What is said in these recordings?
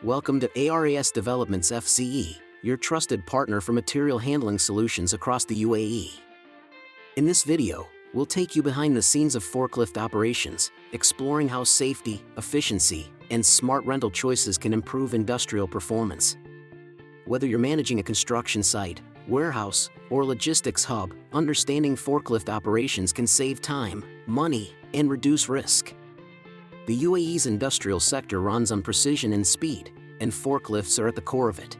Welcome to Aras Developments FCE, your trusted partner for material handling solutions across the UAE. In this video, we'll take you behind the scenes of forklift operations, exploring how safety, efficiency, and smart rental choices can improve industrial performance. Whether you're managing a construction site, warehouse, or logistics hub, understanding forklift operations can save time, money, and reduce risk. The UAE's industrial sector runs on precision and speed, and forklifts are at the core of it.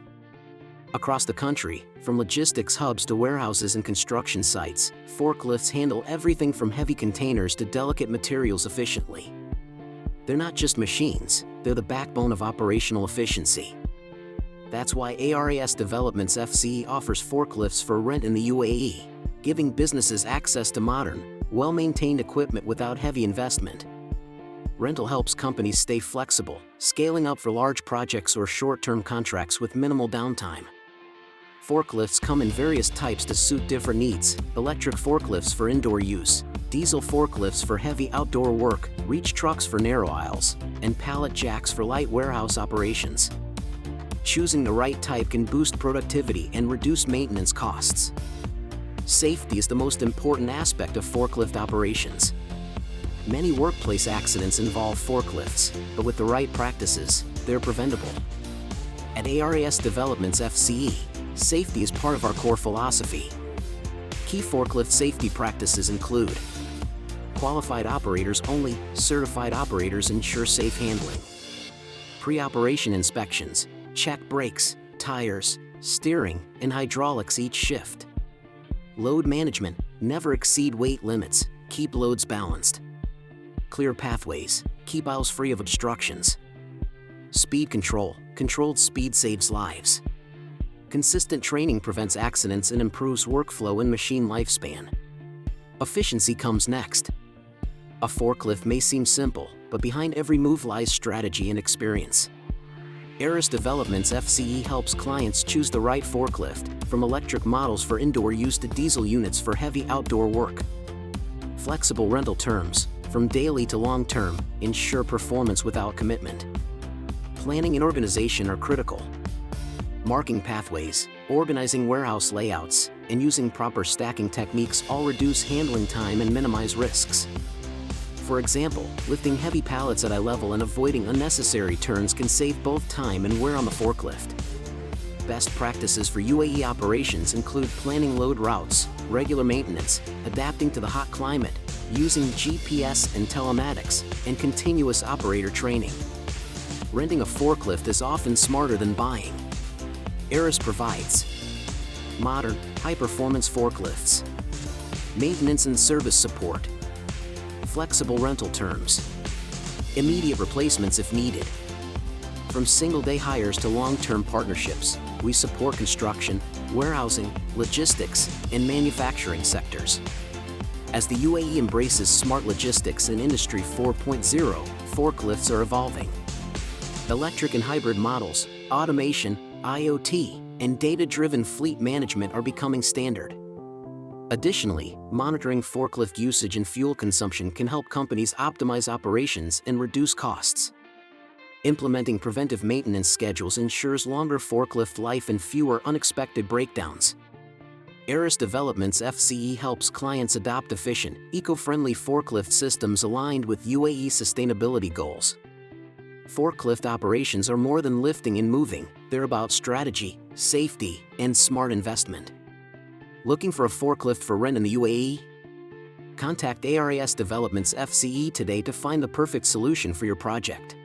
Across the country, from logistics hubs to warehouses and construction sites, forklifts handle everything from heavy containers to delicate materials efficiently. They're not just machines, they're the backbone of operational efficiency. That's why Aras Developments FCE offers forklifts for rent in the UAE, giving businesses access to modern, well-maintained equipment without heavy investment. Rental helps companies stay flexible, scaling up for large projects or short-term contracts with minimal downtime. Forklifts come in various types to suit different needs: electric forklifts for indoor use, diesel forklifts for heavy outdoor work, reach trucks for narrow aisles, and pallet jacks for light warehouse operations. Choosing the right type can boost productivity and reduce maintenance costs. Safety is the most important aspect of forklift operations. Many workplace accidents involve forklifts, but with the right practices, they're preventable. At Aras Developments FCE, safety is part of our core philosophy. Key forklift safety practices include: qualified operators only, certified operators ensure safe handling. Pre-operation inspections, check brakes, tires, steering, and hydraulics each shift. Load management, never exceed weight limits, keep loads balanced. Clear pathways, keep aisles free of obstructions. Speed control, controlled speed saves lives. Consistent training prevents accidents and improves workflow and machine lifespan. Efficiency comes next. A forklift may seem simple, but behind every move lies strategy and experience. Aras Developments FCE helps clients choose the right forklift, from electric models for indoor use to diesel units for heavy outdoor work. Flexible rental terms, from daily to long-term, ensure performance without commitment. Planning and organization are critical. Marking pathways, organizing warehouse layouts, and using proper stacking techniques all reduce handling time and minimize risks. For example, lifting heavy pallets at eye level and avoiding unnecessary turns can save both time and wear on the forklift. Best practices for UAE operations include planning load routes, regular maintenance, adapting to the hot climate, using GPS and telematics, and continuous operator training. Renting a forklift is often smarter than buying. Aras provides modern, high-performance forklifts, maintenance and service support, flexible rental terms, immediate replacements if needed. From single-day hires to long-term partnerships, we support construction, warehousing, logistics, and manufacturing sectors. As the UAE embraces smart logistics and Industry 4.0, forklifts are evolving. Electric and hybrid models, automation, IoT, and data-driven fleet management are becoming standard. Additionally, monitoring forklift usage and fuel consumption can help companies optimize operations and reduce costs. Implementing preventive maintenance schedules ensures longer forklift life and fewer unexpected breakdowns. Aras Developments FCE helps clients adopt efficient, eco-friendly forklift systems aligned with UAE sustainability goals. Forklift operations are more than lifting and moving, they're about strategy, safety, and smart investment. Looking for a forklift for rent in the UAE? Contact Aras Developments FCE today to find the perfect solution for your project.